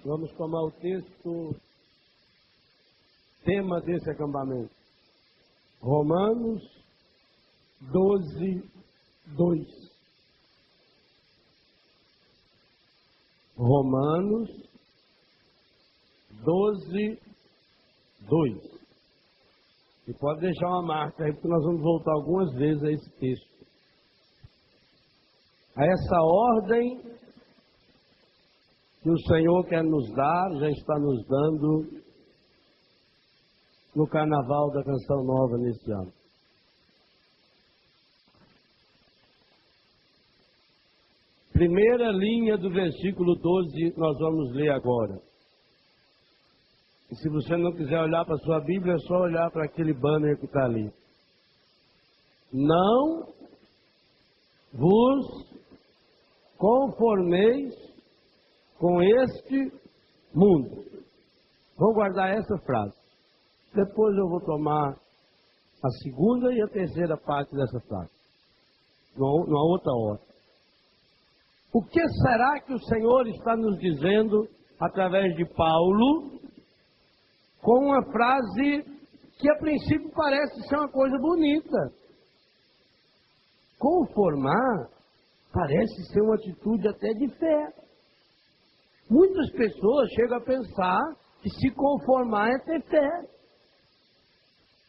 Vamos tomar o texto, tema desse acampamento. Romanos 12, 2. Romanos 12, 2. E pode deixar uma marca aí, porque nós vamos voltar algumas vezes a esse texto. A essa ordem que o Senhor quer nos dar, já está nos dando no Carnaval da Canção Nova neste ano. Primeira linha do versículo 12, nós vamos ler agora. E se você não quiser olhar para a sua Bíblia, é só olhar para aquele banner que está ali. Não vos conformeis com este mundo. Vou guardar essa frase. Depois eu vou tomar a segunda e a terceira parte dessa frase. Numa outra hora. O que será que o Senhor está nos dizendo através de Paulo com uma frase que a princípio parece ser uma coisa bonita? Conformar parece ser uma atitude até de fé. Muitas pessoas chegam a pensar que se conformar é ter fé.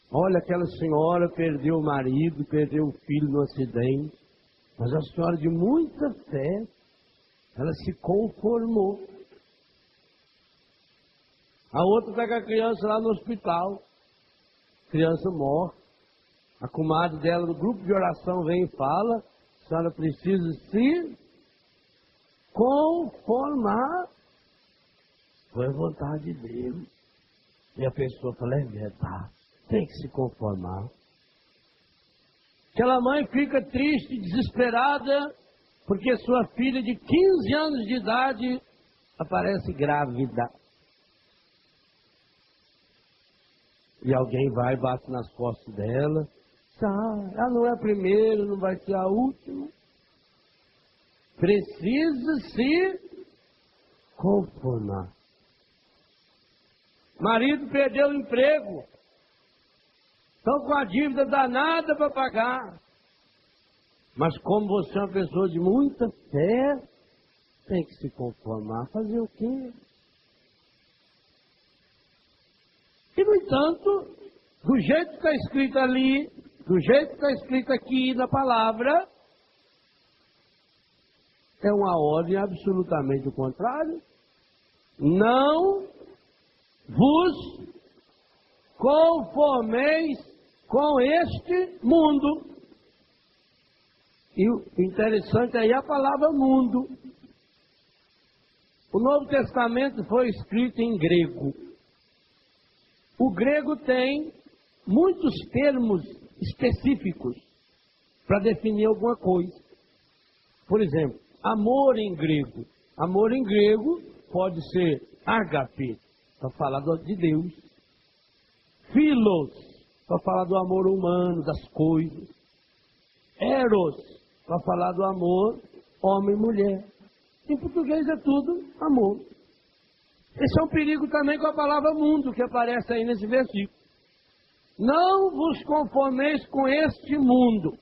Olha, aquela senhora perdeu o marido, perdeu o filho no acidente, mas a senhora de muita fé, ela se conformou. A outra está com a criança lá no hospital, criança morre. A comadre dela do grupo de oração vem e fala: a senhora precisa se conformar. Foi a vontade de Deus. E a pessoa fala: é verdade, tem que se conformar. Aquela mãe fica triste, desesperada, porque sua filha de 15 anos de idade aparece grávida. E alguém vai e bate nas costas dela. Ela não é a primeira, não vai ser a última. Precisa se conformar. Marido perdeu o emprego. Estão com a dívida danada para pagar. Mas como você é uma pessoa de muita fé, tem que se conformar. Fazer o quê? E, no entanto, do jeito que está escrito ali, do jeito que está escrito aqui na palavra, é uma ordem absolutamente o contrário. Não vos conformeis com este mundo. E o interessante aí é a palavra mundo. O Novo Testamento foi escrito em grego. O grego tem muitos termos específicos para definir alguma coisa. Por exemplo, amor em grego. Amor em grego pode ser ágape, para falar de Deus. Philos, para falar do amor humano, das coisas. Eros, para falar do amor homem e mulher. Em português é tudo amor. Esse é um perigo também com a palavra mundo, que aparece aí nesse versículo. Não vos conformeis com este mundo.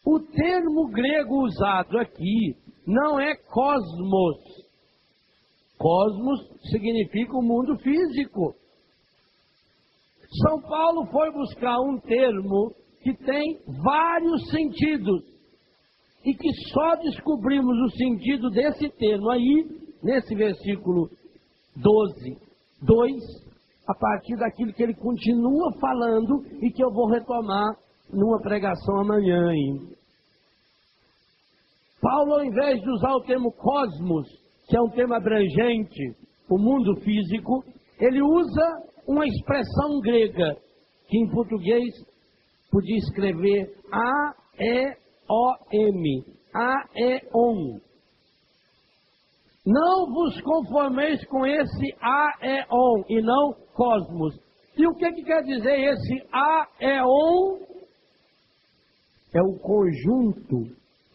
O termo grego usado aqui não é cosmos. Cosmos significa o mundo físico. São Paulo foi buscar um termo que tem vários sentidos e que só descobrimos o sentido desse termo aí, nesse versículo 12, 2, a partir daquilo que ele continua falando e que eu vou retomar numa pregação amanhã ainda. Paulo, ao invés de usar o termo cosmos, que é um termo abrangente, o mundo físico, ele usa uma expressão grega, que em português podia escrever A-E-O-M, aeon. Não vos conformeis com esse aeon e não cosmos. E o que quer dizer esse aeon? É o conjunto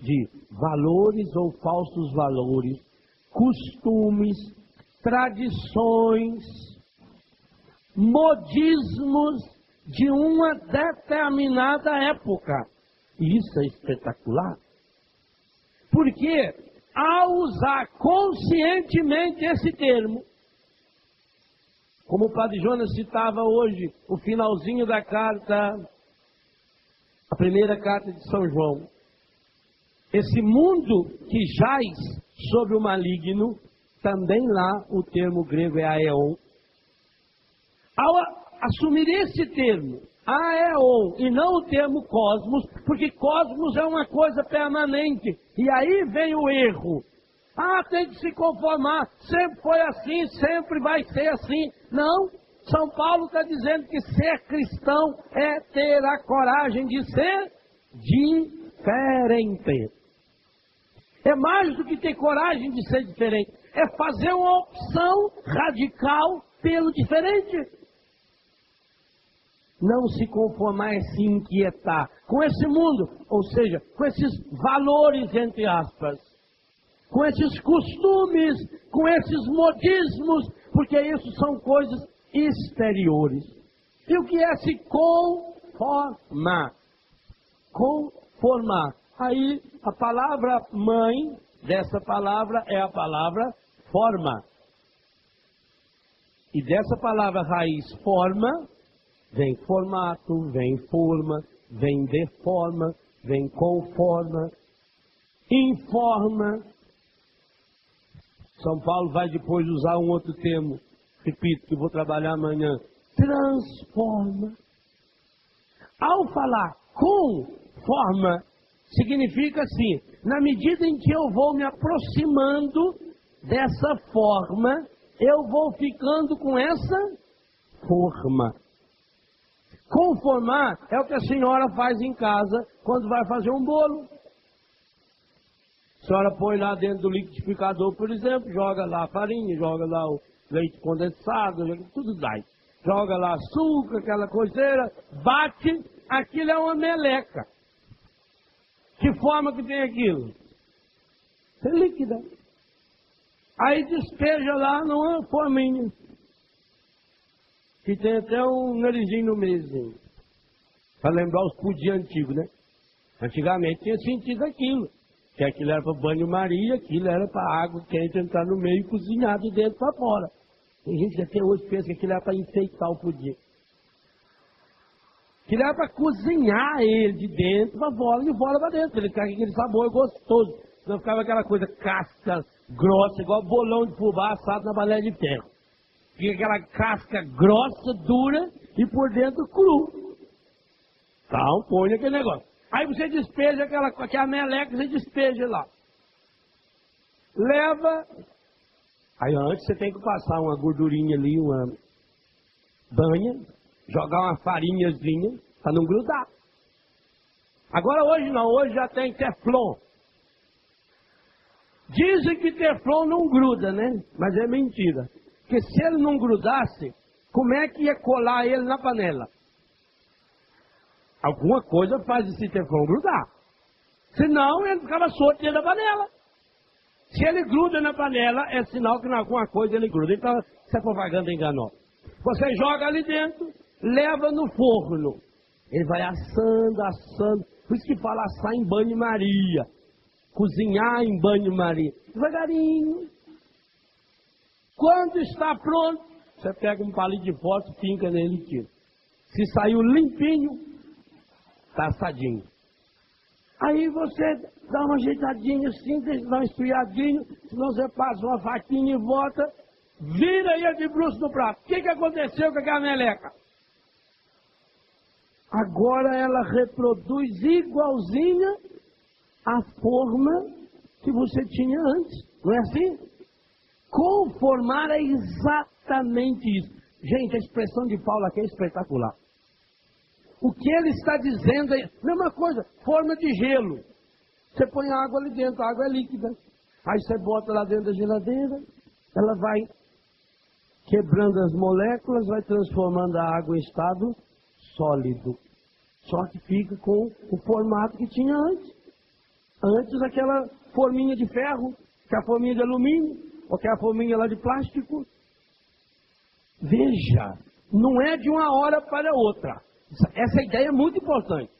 de valores ou falsos valores, costumes, tradições, modismos de uma determinada época. E isso é espetacular. Porque, ao usar conscientemente esse termo, como o Padre Jonas citava hoje, o finalzinho da carta, a primeira carta de São João, esse mundo que jaz sobre o maligno, também lá o termo grego é aeon. Ao assumir esse termo, aeon, e não o termo cosmos, porque cosmos é uma coisa permanente, e aí vem o erro. Tem que se conformar, sempre foi assim, sempre vai ser assim. Não, São Paulo está dizendo que ser cristão é ter a coragem de ser diferente. É mais do que ter coragem de ser diferente, é fazer uma opção radical pelo diferente. Não se conformar é se inquietar com esse mundo, ou seja, com esses valores, entre aspas, com esses costumes, com esses modismos, porque isso são coisas exteriores. E o que é se conformar? Conformar. Aí a palavra mãe dessa palavra é a palavra forma. E dessa palavra raiz forma, vem formato, vem forma, vem deforma, vem conforma, informa. São Paulo vai depois usar um outro termo, repito, que vou trabalhar amanhã, transforma. Ao falar conforma, significa assim, na medida em que eu vou me aproximando dessa forma, eu vou ficando com essa forma. Conformar é o que a senhora faz em casa quando vai fazer um bolo. A senhora põe lá dentro do liquidificador, por exemplo, joga lá a farinha, joga lá o leite condensado, tudo dá. Joga lá açúcar, aquela coiseira, bate, aquilo é uma meleca. Que forma que tem aquilo? É líquida. Aí despeja lá numa forminha. Que tem até um narizinho no meio. Para lembrar os pudim antigos, né? Antigamente tinha sentido aquilo. Que aquilo era para banho-maria, aquilo era para água quente entrar no meio e cozinhar de dentro para fora. Tem gente que até hoje pensa que aquilo era para enfeitar o pudim. Aquilo era para cozinhar ele de dentro para fora e de fora para dentro. Ele ficava com aquele sabor gostoso. Não ficava aquela coisa casca grossa, igual bolão de fubá assado na balé de ferro. Fica aquela casca grossa, dura e por dentro cru. Então põe aquele negócio. Aí você despeja aquela meleca, você despeja lá. Leva. Aí antes você tem que passar uma gordurinha ali, uma banha, jogar uma farinhazinha para não grudar. Agora hoje não, hoje já tem teflon. Dizem que teflon não gruda, né? Mas é mentira. Porque se ele não grudasse, como é que ia colar ele na panela? Alguma coisa faz esse teflon grudar. Senão ele ficava solto dentro da panela. Se ele gruda na panela, é sinal que em alguma coisa ele gruda. Então, isso é propaganda enganosa. Você joga ali dentro, leva no forno. Ele vai assando, assando. Por isso que fala assar em banho-maria. Cozinhar em banho-maria. Devagarinho. Quando está pronto, você pega um palito de fósforo, finca nele e tira. Se saiu limpinho, está assadinho. Aí você dá uma ajeitadinha assim, dá uma esfriadinha, senão você passa uma faquinha e volta, vira ele de bruço no prato. O que aconteceu com aquela meleca? Agora ela reproduz igualzinha a forma que você tinha antes. Não é assim? Conformar é exatamente isso. Gente, a expressão de Paulo aqui é espetacular. O que ele está dizendo é, mesma coisa, forma de gelo. Você põe água ali dentro, a água é líquida. Aí você bota lá dentro da geladeira, ela vai quebrando as moléculas, vai transformando a água em estado sólido. Só que fica com o formato que tinha antes. Antes aquela forminha de ferro, que é a forminha de alumínio. ou quer a forminha lá de plástico. Veja, não é de uma hora para outra. Essa ideia é muito importante.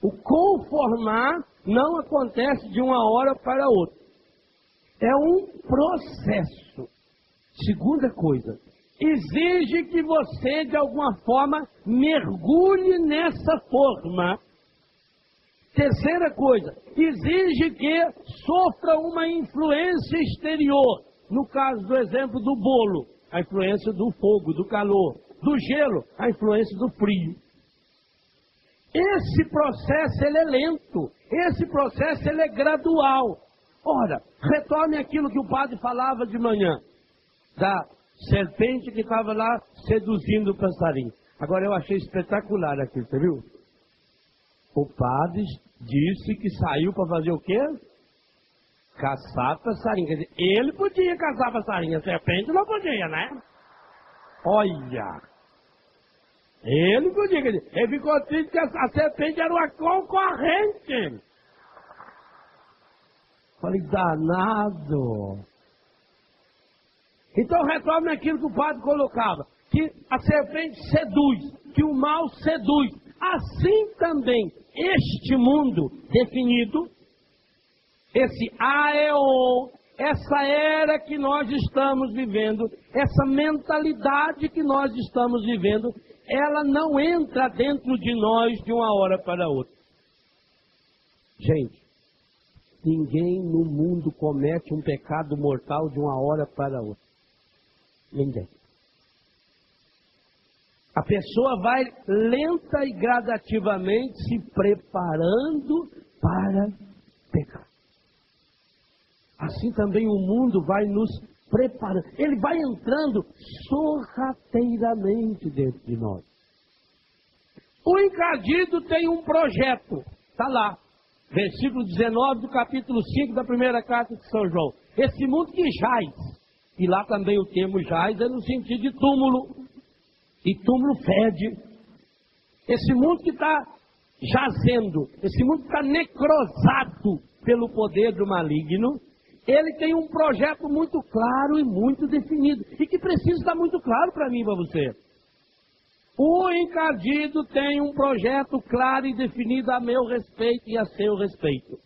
O conformar não acontece de uma hora para outra. É um processo. Segunda coisa, exige que você, de alguma forma, mergulhe nessa forma. Terceira coisa, exige que sofra uma influência exterior. No caso do exemplo do bolo, a influência do fogo, do calor. Do gelo, a influência do frio. Esse processo ele é lento, esse processo ele é gradual. Ora, retome aquilo que o padre falava de manhã, da serpente que estava lá seduzindo o passarinho. Agora eu achei espetacular aquilo, você viu? O padre disse que saiu para fazer o quê? Caçar passarinho. Quer dizer, ele podia caçar passarinho, a serpente não podia, né? Olha! Ele podia, quer dizer, ele ficou triste que a serpente era uma concorrente. Falei, danado. Então retome aquilo que o padre colocava, que a serpente seduz, que o mal seduz. Assim também, este mundo definido, esse aeon, essa era que nós estamos vivendo, essa mentalidade que nós estamos vivendo, ela não entra dentro de nós de uma hora para outra. Gente, ninguém no mundo comete um pecado mortal de uma hora para outra. Ninguém. A pessoa vai lenta e gradativamente se preparando para pecar. Assim também o mundo vai nos preparando. Ele vai entrando sorrateiramente dentro de nós. O encardido tem um projeto. Está lá. Versículo 19 do capítulo 5 da primeira carta de São João. Esse mundo que jaz. E lá também o termo jaz é no sentido de túmulo. E túmulo fede. Esse mundo que está jazendo, esse mundo que está necrosado pelo poder do maligno, ele tem um projeto muito claro e muito definido. E que precisa estar muito claro para mim e para você. O encardido tem um projeto claro e definido a meu respeito e a seu respeito.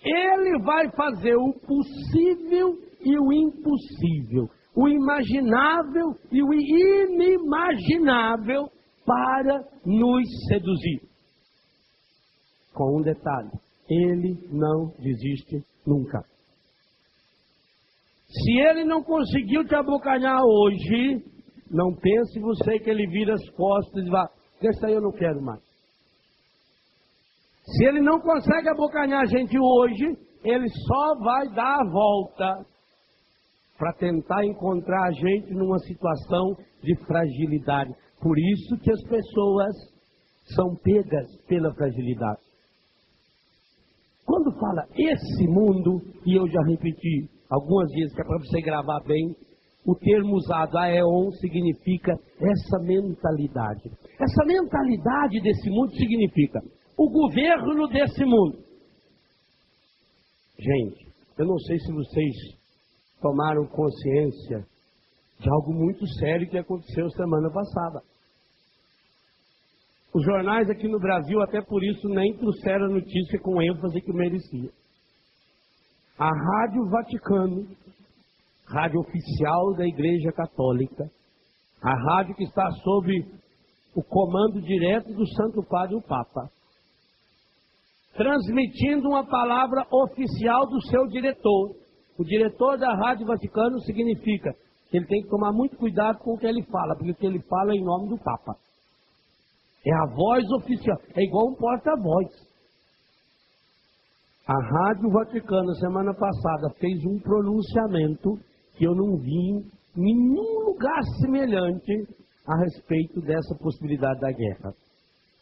Ele vai fazer o possível e o impossível, o imaginável e o inimaginável para nos seduzir. Com um detalhe, ele não desiste nunca. Se ele não conseguiu te abocanhar hoje, não pense você que ele vira as costas e vai, desse aí eu não quero mais. Se ele não consegue abocanhar a gente hoje, ele só vai dar a volta para tentar encontrar a gente numa situação de fragilidade. Por isso que as pessoas são pegas pela fragilidade. Quando fala esse mundo, e eu já repeti algumas vezes que é para você gravar bem, o termo usado aeon significa essa mentalidade. Essa mentalidade desse mundo significa o governo desse mundo. Gente, eu não sei se vocês tomaram consciência de algo muito sério que aconteceu semana passada. Os jornais aqui no Brasil, até por isso, nem trouxeram a notícia com ênfase que merecia. A Rádio Vaticano, rádio oficial da Igreja Católica, a rádio que está sob o comando direto do Santo Padre, o Papa, transmitindo uma palavra oficial do seu diretor. O diretor da Rádio Vaticano significa que ele tem que tomar muito cuidado com o que ele fala, porque o que ele fala é em nome do Papa. É a voz oficial, é igual um porta-voz. A Rádio Vaticano, semana passada, fez um pronunciamento que eu não vi em nenhum lugar semelhante a respeito dessa possibilidade da guerra.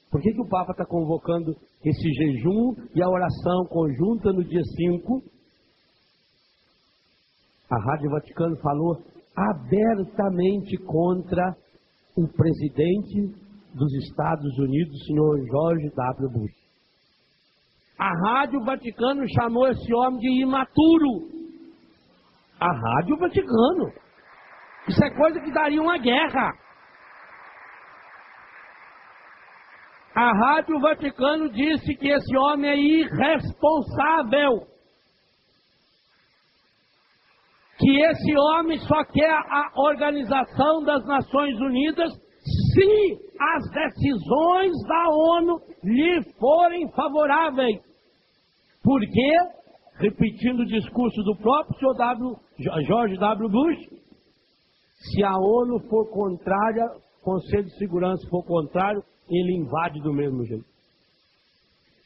Por que o Papa está convocando esse jejum e a oração conjunta no dia 5? A Rádio Vaticano falou abertamente contra o presidente dos Estados Unidos, o senhor George W. Bush. A Rádio Vaticano chamou esse homem de imaturo. A Rádio Vaticano. Isso é coisa que daria uma guerra. A Rádio Vaticano disse que esse homem é irresponsável. Que esse homem só quer a Organização das Nações Unidas se as decisões da ONU lhe forem favoráveis. Porque, repetindo o discurso do próprio George W. Bush, se a ONU for contrária, o Conselho de Segurança for contrário, ele invade do mesmo jeito.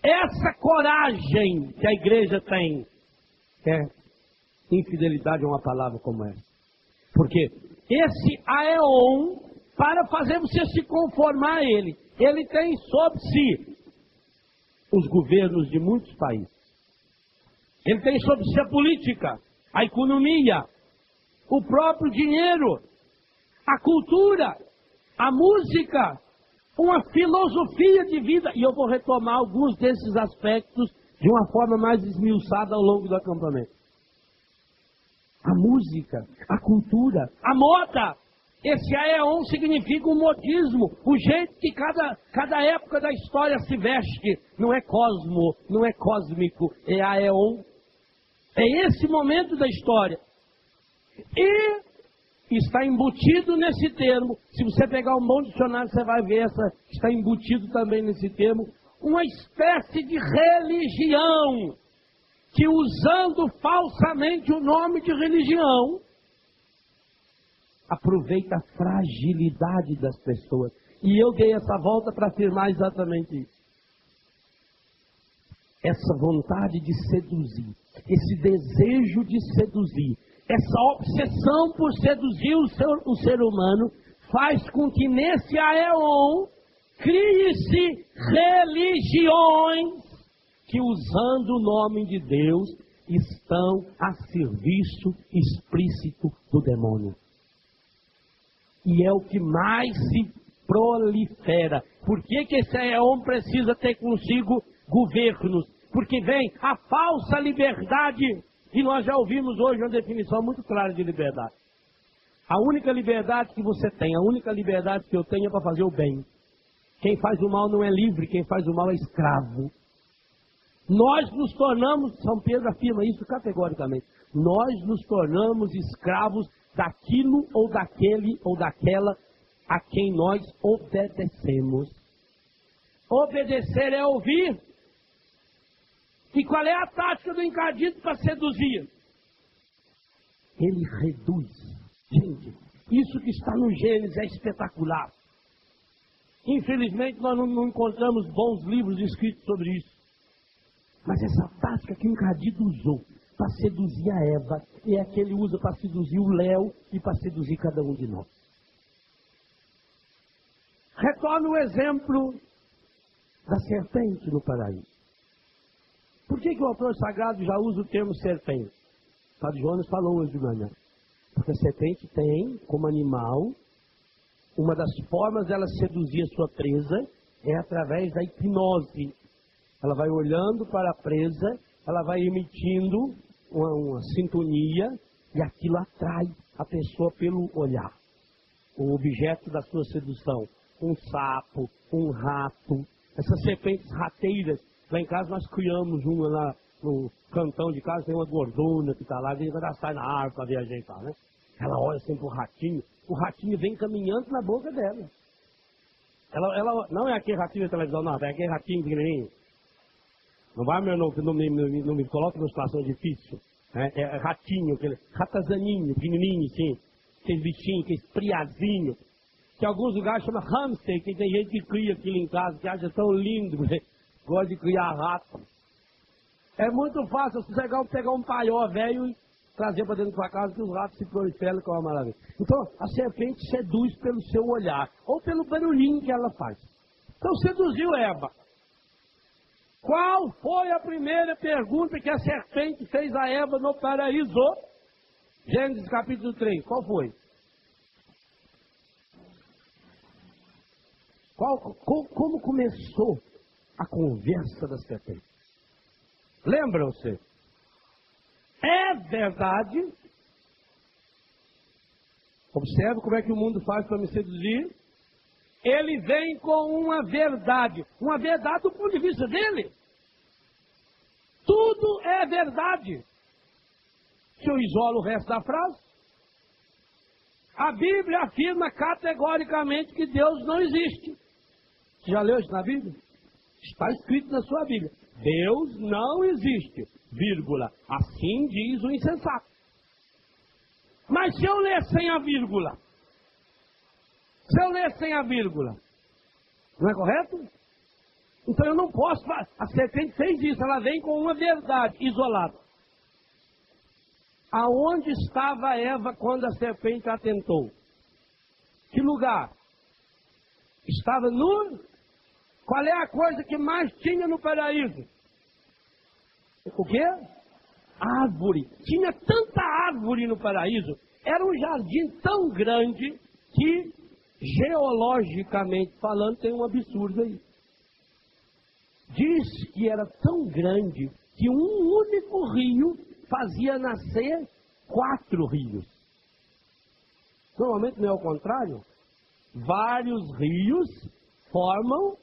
Essa coragem que a igreja tem, infidelidade é uma palavra como essa. Porque esse aeon, para fazer você se conformar a ele, ele tem sob si os governos de muitos países. Ele tem sob si a política, a economia, o próprio dinheiro, a cultura, a música, uma filosofia de vida. E eu vou retomar alguns desses aspectos de uma forma mais esmiuçada ao longo do acampamento. A música, a cultura, a moda. Esse aeon significa o modismo, o jeito que cada época da história se veste. Não é cosmo, não é cósmico, é aeon. É esse momento da história. E está embutido nesse termo. Se você pegar um bom dicionário, você vai ver está embutido também nesse termo uma espécie de religião que, usando falsamente o nome de religião, aproveita a fragilidade das pessoas. E eu dei essa volta para afirmar exatamente isso. Essa vontade de seduzir, esse desejo de seduzir, essa obsessão por seduzir o ser humano, faz com que nesse aeon crie-se religiões que, usando o nome de Deus, estão a serviço explícito do demônio. E é o que mais se prolifera. Por que esse aeon precisa ter consigo governos? Porque vem a falsa liberdade. E nós já ouvimos hoje uma definição muito clara de liberdade. A única liberdade que você tem, a única liberdade que eu tenho é para fazer o bem. Quem faz o mal não é livre, quem faz o mal é escravo. Nós nos tornamos, São Pedro afirma isso categoricamente, nós nos tornamos escravos daquilo ou daquele ou daquela a quem nós obedecemos. Obedecer é ouvir. E qual é a tática do encardido para seduzir? Ele reduz. Gente, isso que está no Gênesis é espetacular. Infelizmente nós não encontramos bons livros escritos sobre isso. Mas essa tática que o encardido usou para seduzir a Eva é a que ele usa para seduzir o Léo e para seduzir cada um de nós. Retorno o exemplo da serpente no paraíso. Por que o autor sagrado já usa o termo serpente? O Padre Jonas falou hoje de manhã. Porque a serpente tem, como animal, uma das formas dela seduzir a sua presa é através da hipnose. Ela vai olhando para a presa, ela vai emitindo uma sintonia e aquilo atrai a pessoa pelo olhar. O objeto da sua sedução, um sapo, um rato, essas serpentes rateiras. Lá em casa nós criamos uma lá no cantão de casa, tem uma gordona que está lá, e ela sai na árvore para ver a gente lá, né? Ela olha sempre o ratinho vem caminhando na boca dela. Ela não é aquele ratinho da televisão, não, é aquele ratinho pequenininho. Não vai, meu irmão, não me coloque numa situação difícil. É ratinho, aquele ratazaninho, pequenininho, assim, aquele bichinho, aquele priazinho, que em alguns lugares chama hamster, que tem gente que cria aquilo em casa, que acha tão lindo, gosta de criar rato. É muito fácil você pegar um paió velho e trazer para dentro da sua casa que os ratos se proliferam com uma maravilha. Então, a serpente seduz pelo seu olhar, ou pelo barulhinho que ela faz. Então, seduziu Eva. Qual foi a primeira pergunta que a serpente fez a Eva no paraíso? Gênesis capítulo 3, qual foi? Como começou a conversa da serpente? Lembram-se? É verdade Observe como é que o mundo faz para me seduzir. Ele vem com uma verdade do ponto de vista dele. Tudo é verdade. Se eu isolo o resto da frase, a Bíblia afirma categoricamente que Deus não existe. Você já leu isso na Bíblia? Está escrito na sua Bíblia. Deus não existe, vírgula. Assim diz o insensato. Mas se eu ler sem a vírgula, não é correto? Então eu não posso. A serpente fez isso, ela vem com uma verdade isolada. Aonde estava Eva quando a serpente a tentou? Que lugar? Estava nu? Qual é a coisa que mais tinha no paraíso? O quê? Árvore. Tinha tanta árvore no paraíso. Era um jardim tão grande que, geologicamente falando, tem um absurdo aí. Diz que era tão grande que um único rio fazia nascer 4 rios. Normalmente não é o contrário. Vários rios formam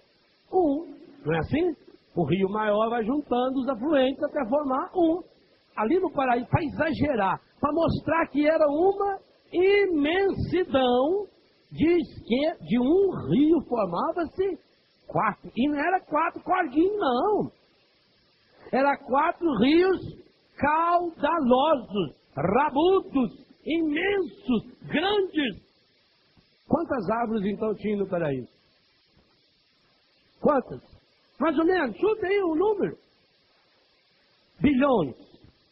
um. Não é assim? O rio maior vai juntando os afluentes até formar um. Ali no Paraíso, para exagerar, para mostrar que era uma imensidão, diz que de um rio formava-se 4. E não era 4 cordinhos, não. Era 4 rios caudalosos, rabudos, imensos, grandes. Quantas árvores então tinha no paraíso? Quantas? Mais ou menos, chuta aí o número. Bilhões,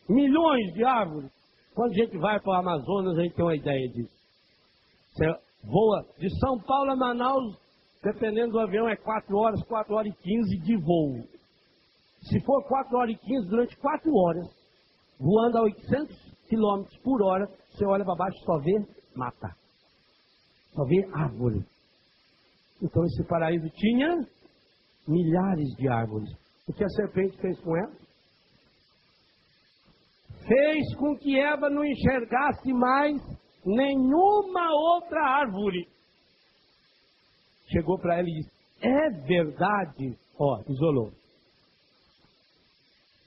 milhões de árvores. Quando a gente vai para o Amazonas, a gente tem uma ideia disso. Você voa de São Paulo a Manaus, dependendo do avião, é 4 horas e 15 de voo. Se for 4 horas e 15, durante 4 horas, voando a 800 km por hora, você olha para baixo e só vê mata. Só vê árvore. Então esse paraíso tinha milhares de árvores. O que a serpente fez com ela? Fez com que Eva não enxergasse mais nenhuma outra árvore. Chegou para ela e disse: é verdade, isolou,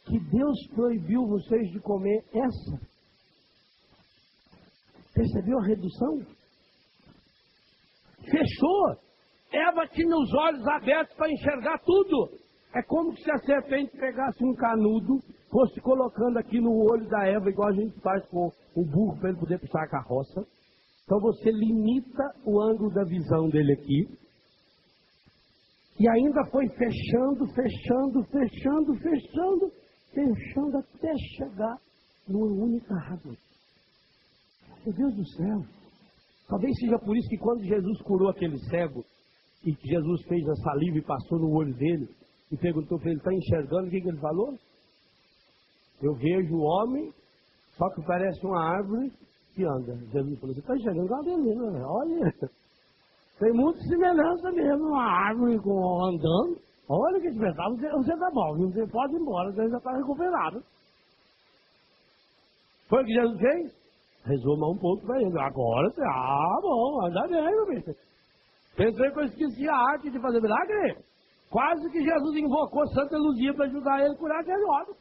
que Deus proibiu vocês de comer essa? Percebeu a redução? Fechou. Eva tinha os olhos abertos para enxergar tudo. É como se a serpente pegasse um canudo, fosse colocando aqui no olho da Eva, igual a gente faz com o burro para ele poder puxar a carroça. Então você limita o ângulo da visão dele aqui. E ainda foi fechando até chegar numa única árvore. Meu Deus do céu. Talvez seja por isso que quando Jesus curou aquele cego, e que Jesus fez a saliva e passou no olho dele, e perguntou para ele: está enxergando? O que ele falou? Eu vejo o homem, só que parece uma árvore que anda. Jesus falou: você está enxergando uma beleza, né? Olha, tem muita semelhança mesmo, uma árvore andando. Olha que espetáculo, você está bom, você pode ir embora, você já está recuperado. Foi o que Jesus fez? Rezou mais um pouco para ele. Agora você, bom, anda bem, meu bicho. Pensei que eu esqueci a arte de fazer milagre. Quase que Jesus invocou Santa Luzia para ajudar ele a curar aquele homem.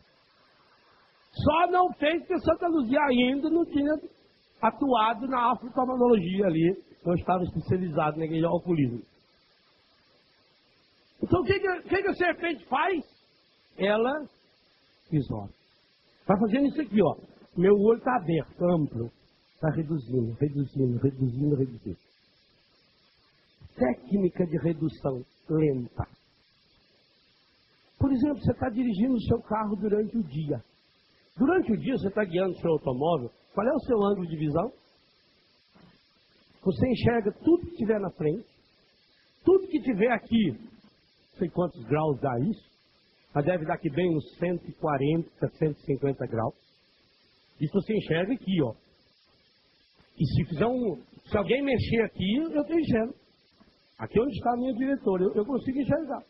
Só não fez porque Santa Luzia ainda não tinha atuado na oftalmologia ali. Eu estava especializado naquele oculismo. Então o que a serpente faz? Ela isola. Está fazendo isso aqui, ó. Meu olho está aberto, amplo. Está reduzindo. Técnica de redução lenta. Por exemplo, você está dirigindo o seu carro durante o dia. Durante o dia você está guiando o seu automóvel. Qual é o seu ângulo de visão? Você enxerga tudo que tiver na frente. Tudo que tiver aqui. Não sei quantos graus dá isso. Mas deve dar aqui bem uns 140, 150 graus. Isso você enxerga aqui, ó. E se alguém mexer aqui, eu estou enxergando. Aqui onde está a minha diretora, eu consigo enxergar.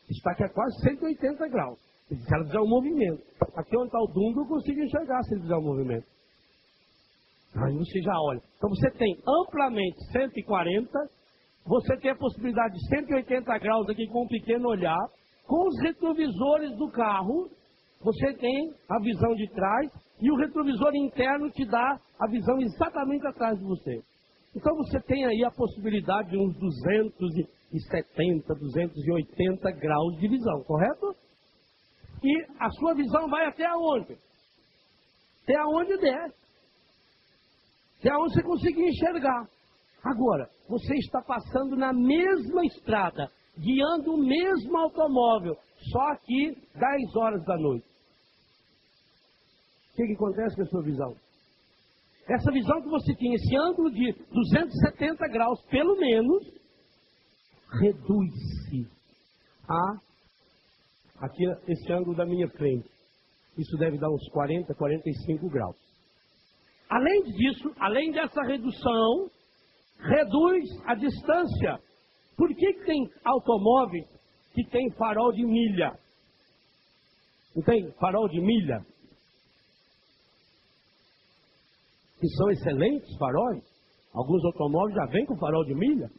Está aqui a quase 180 graus. Se ela fizer um movimento. Aqui onde está o dumbo, eu consigo enxergar se ele fizer um movimento. Aí você já olha. Então você tem amplamente 140, você tem a possibilidade de 180 graus aqui com um pequeno olhar, com os retrovisores do carro, você tem a visão de trás e o retrovisor interno te dá a visão exatamente atrás de você. Então você tem aí a possibilidade de uns 270, 280 graus de visão, correto? E a sua visão vai até aonde? Até aonde der. Até onde você conseguir enxergar. Agora, você está passando na mesma estrada, guiando o mesmo automóvel, só que 10 horas da noite. O que acontece com a sua visão? Essa visão que você tinha, esse ângulo de 270 graus, pelo menos, reduz-se a aqui, esse ângulo da minha frente. Isso deve dar uns 40, 45 graus. Além disso, além dessa redução, reduz a distância. Por que tem automóveis que tem farol de milha? Não tem farol de milha? Que são excelentes faróis. Alguns automóveis já vêm com farol de milha.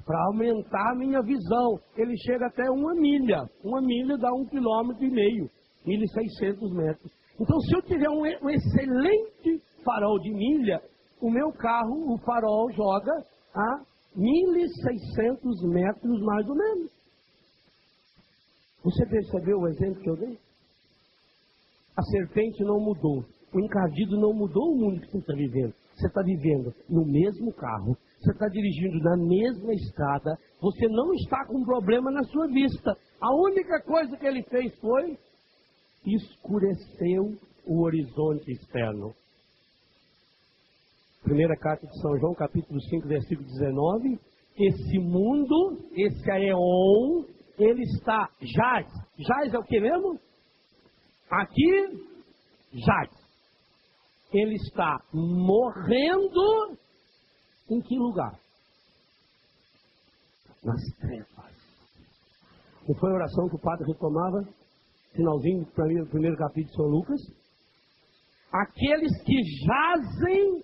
Para aumentar a minha visão. Ele chega até 1 milha. 1 milha dá 1,5 km. 1.600 metros. Então, se eu tiver um excelente farol de milha, o meu carro, o farol, joga a 1.600 metros mais ou menos. Você percebeu o exemplo que eu dei? A serpente não mudou. O encardido não mudou o mundo que você está vivendo. Você está vivendo no mesmo carro. Você está dirigindo na mesma estrada. Você não está com problema na sua vista. A única coisa que ele fez foi escureceu o horizonte externo. Primeira carta de São João, capítulo 5, versículo 19. Esse mundo, esse aeon, ele está, jaz. Jaz é o que mesmo? Aqui, jaz. Ele está morrendo em que lugar? Nas trevas. Não foi a oração que o padre retomava, finalzinho do primeiro capítulo de São Lucas? Aqueles que jazem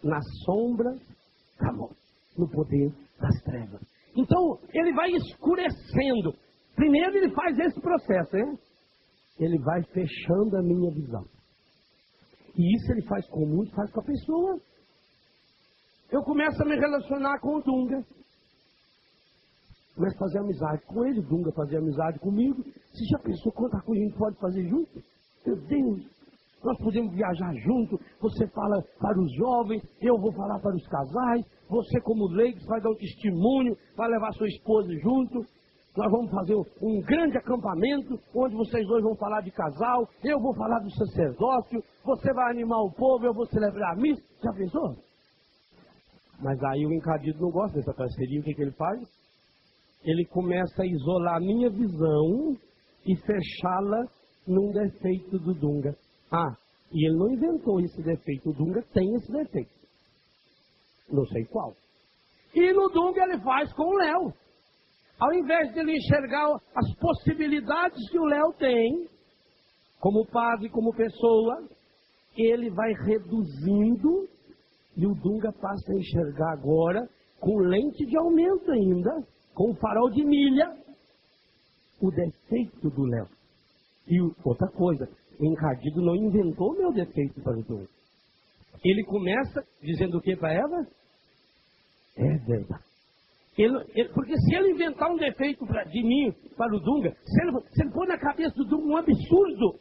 na sombra da morte, no poder das trevas. Então, ele vai escurecendo. Primeiro ele faz esse processo, hein? Ele vai fechando a minha visão. E isso ele faz com o mundo, faz com a pessoa. Eu começo a me relacionar com o Dunga. Começo a fazer amizade com ele, o Dunga fazer amizade comigo. Você já pensou quanta coisa a gente pode fazer junto? Meu Deus, nós podemos viajar junto. Você fala para os jovens, eu vou falar para os casais. Você como leigo vai dar um testemunho, vai levar sua esposa junto. Nós vamos fazer um grande acampamento, onde vocês dois vão falar de casal, eu vou falar do sacerdócio, você vai animar o povo, eu vou celebrar a missa. Já pensou? Mas aí o encardido não gosta dessa parceria, o que ele faz? Ele começa a isolar a minha visão e fechá-la num defeito do Dunga. E ele não inventou esse defeito, o Dunga tem esse defeito. Não sei qual. E no Dunga ele faz com o Léo. Ao invés de ele enxergar as possibilidades que o Léo tem, como padre, como pessoa, ele vai reduzindo e o Dunga passa a enxergar agora, com lente de aumento ainda, com farol de milha, o defeito do Léo. E outra coisa, o encardido não inventou o meu defeito para o Dunga. Ele começa dizendo o que para ela? É verdade. Porque se ele inventar um defeito de mim para o Dunga, se ele pôr na cabeça do Dunga um absurdo,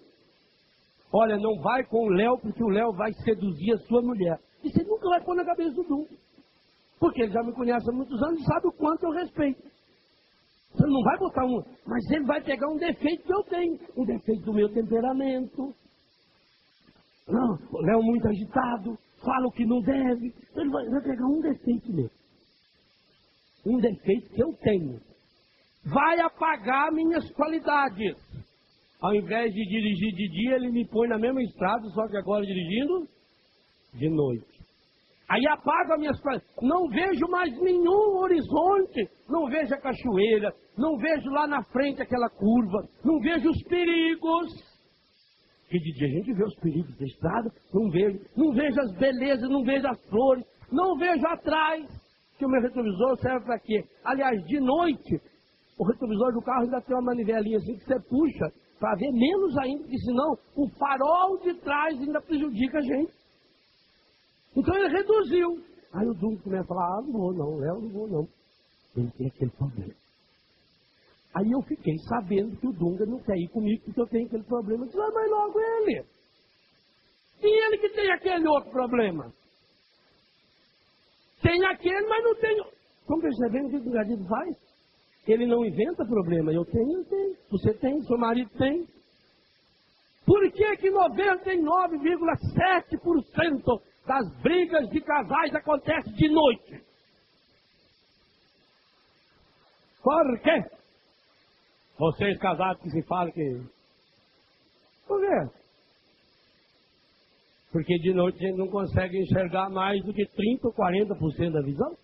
olha, não vai com o Léo, porque o Léo vai seduzir a sua mulher. E você nunca vai pôr na cabeça do Dunga. Porque ele já me conhece há muitos anos e sabe o quanto eu respeito. Você não vai botar um... Mas ele vai pegar um defeito que eu tenho. Um defeito do meu temperamento. Não, o Léo muito agitado, fala o que não deve. Ele vai pegar um defeito meu. Um defeito que eu tenho. Vai apagar minhas qualidades. Ao invés de dirigir de dia, ele me põe na mesma estrada, só que agora dirigindo de noite. Aí apaga minhas qualidades. Não vejo mais nenhum horizonte. Não vejo a cachoeira. Não vejo lá na frente aquela curva. Não vejo os perigos. Que de dia a gente vê os perigos da estrada, não vejo as belezas, não vejo as flores, não vejo atrás. Que o meu retrovisor serve para quê? Aliás, de noite, o retrovisor do carro ainda tem uma manivelinha assim que você puxa para ver menos ainda, porque senão o farol de trás ainda prejudica a gente. Então ele reduziu. Aí o Dunga começa a falar, não vou não, Léo, não vou não. Ele tem aquele problema. Aí eu fiquei sabendo que o Dunga não quer ir comigo porque eu tenho aquele problema. Eu disse, mas logo ele. E ele que tem aquele outro problema. Tem aquele, mas não tem. Estão percebendo o que o Gadido faz? Ele não inventa problema. Eu tenho. Você tem, seu marido tem. Por que que 99,7% das brigas de casais acontecem de noite? Por quê? Vocês casados que se falam que... Por quê? Porque de noite a gente não consegue enxergar mais do que 30% ou 40% da visão.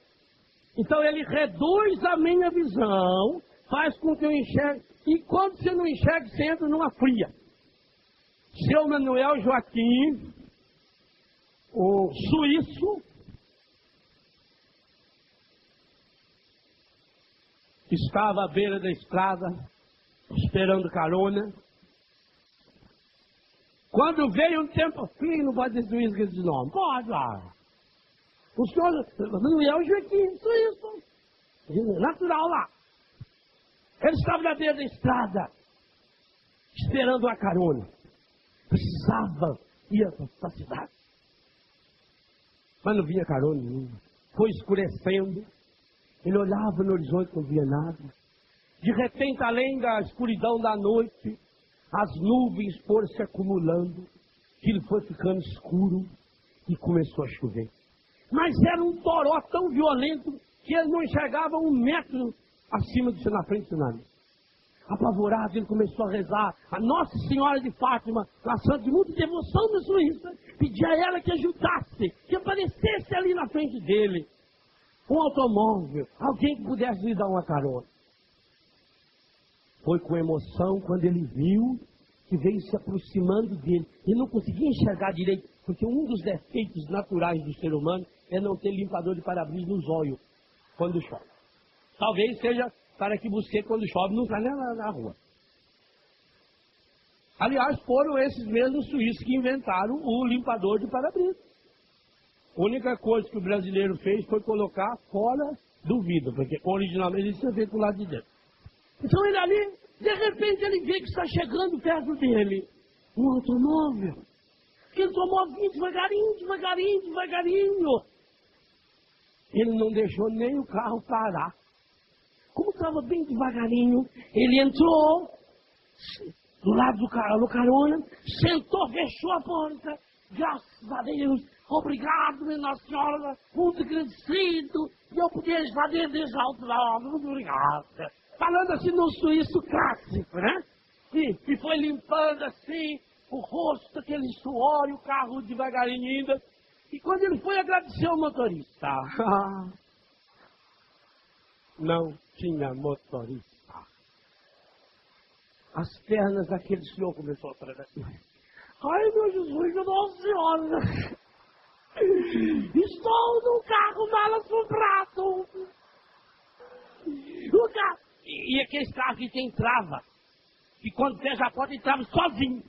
Então ele reduz a minha visão, faz com que eu enxergue. E quando você não enxerga, você entra numa fria. Seu Manuel Joaquim, o suíço, estava à beira da estrada, esperando carona. Quando veio um tempo frio, não pode dizer isso que esse nome. Pode, lá. O senhor Manuel Joaquim, suíço, natural lá. Ele estava na beira da estrada, esperando a carona. Precisava ir para a cidade. Mas não via carona nenhuma. Foi escurecendo. Ele olhava no horizonte, não via nada. De repente, além da escuridão da noite, as nuvens foram se acumulando. Ele foi ficando escuro e começou a chover. Mas era um toró tão violento que ele não enxergava 1 metro acima do na frente do nariz. Apavorado, ele começou a rezar. A Nossa Senhora de Fátima, uma santa de muita devoção na Suíça, pedia a ela que ajudasse, que aparecesse ali na frente dele um automóvel, alguém que pudesse lhe dar uma carona. Foi com emoção quando ele viu que veio se aproximando dele. Ele não conseguia enxergar direito, porque um dos defeitos naturais do ser humano é não ter limpador de para-brisa nos olhos quando chove. Talvez seja para que você, quando chove, não saia na rua. Aliás, foram esses mesmos suíços que inventaram o limpador de para-brisa. A única coisa que o brasileiro fez foi colocar fora do vidro, porque originalmente ele tinha feito do lado de dentro. Então ele ali, de repente ele vê que está chegando perto dele um automóvel. Que ele tomou devagarinho. Ele não deixou nem o carro parar. Como estava bem devagarinho, ele entrou do lado do carona, sentou, fechou a porta. Graças a Deus, obrigado, minha Nossa Senhora, muito agradecido. E eu podia estar dentro desse automóvel, muito obrigado. Falando assim no suíço clássico, né? E foi limpando assim o rosto, aquele suor e o carro devagarinho ainda. E quando ele foi agradecer ao motorista, não tinha motorista. As pernas daquele senhor começou a tremer. Ai, meu Jesus, meu Nossa Senhora! Estou no carro mal assombrado! O carro... E aquele carro que tem trava. E quando fecha a porta, ele trava sozinho.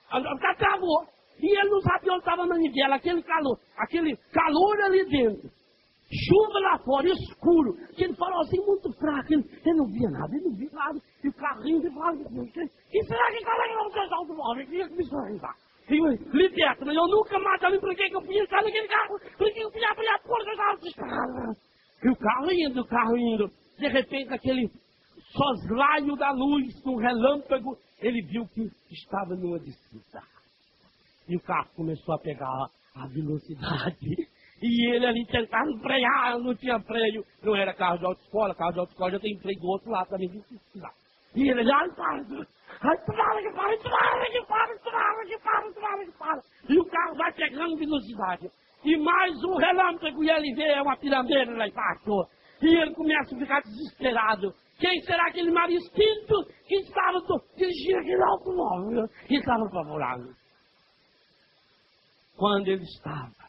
O carro travou. E ele não sabia onde estava a manivela, aquele calor ali dentro. Chuva lá fora, escuro. Aquele farolzinho muito fraco. Ele não via nada. E o carrinho de fora. E será que cara não fez automóvel? Queria que me sorrivar. Liberta, mas eu nunca mais falei por que eu podia estar naquele carro. Por que eu podia abrir a porta da estrada. E o carro indo. De repente, aquele soslaio da luz, um relâmpago, ele viu que estava numa descida. E o carro começou a pegar a velocidade. E ele ali tentando frear, não tinha freio. Não era carro de autoescola já tem freio do outro lado também. E ele, ai, para. E o carro vai pegando velocidade. E mais um relâmpago e ele vê uma pirambeira lá embaixo. E ele começa a ficar desesperado. Quem será aquele mau espírito que estava dirigindo aquele automóvel e estava apavorado? Quando ele estava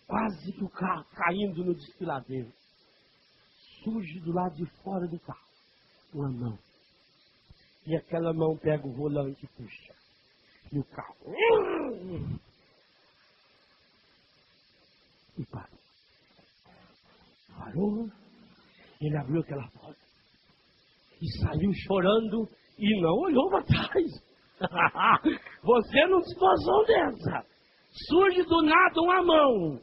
quase que o carro caindo no desfiladeiro, surge do lado de fora do carro uma mão. E aquela mão pega o volante e puxa. E o carro e parou. Parou. Ele abriu aquela porta e saiu chorando e não olhou para trás. Você não situação dessa. Surge do nada uma mão.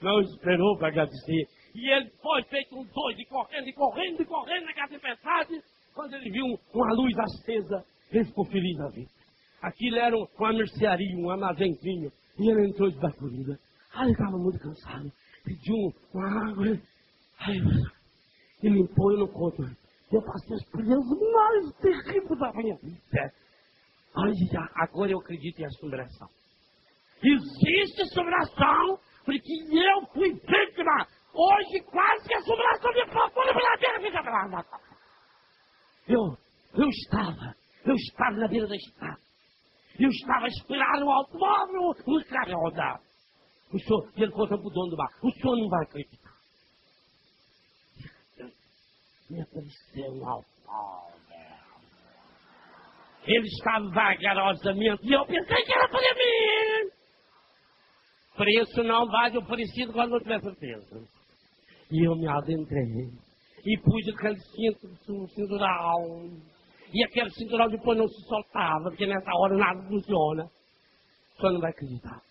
Não esperou para agradecer. E ele foi feito um doido, correndo naquela tempestade. Quando ele viu uma luz acesa, ele ficou feliz da vida. Aquilo era uma mercearia, um armazenzinho. E ele entrou debaixo da vida. Ele estava muito cansado. Pediu uma água. E limpou e não conta. Eu passei as experiência mais terrível da minha vida. Agora eu acredito em assombração. Existe assombração, porque eu fui vítima. Hoje quase que a assombração me procura pela beira. Eu estava na beira da estrada. Eu estava a esperar o automóvel, o carro rodar. O senhor, ele conta para o dono do bar, o senhor não vai acreditar. Me apareceu um automóvel. Ele estava vagarosamente, e eu pensei que era para mim. Preço não vale o parecido quando não tiver certeza. E eu me adentrei. E pus aquele cinturão. E aquele cinturão depois não se soltava, porque nessa hora nada funciona. O senhor não vai acreditar.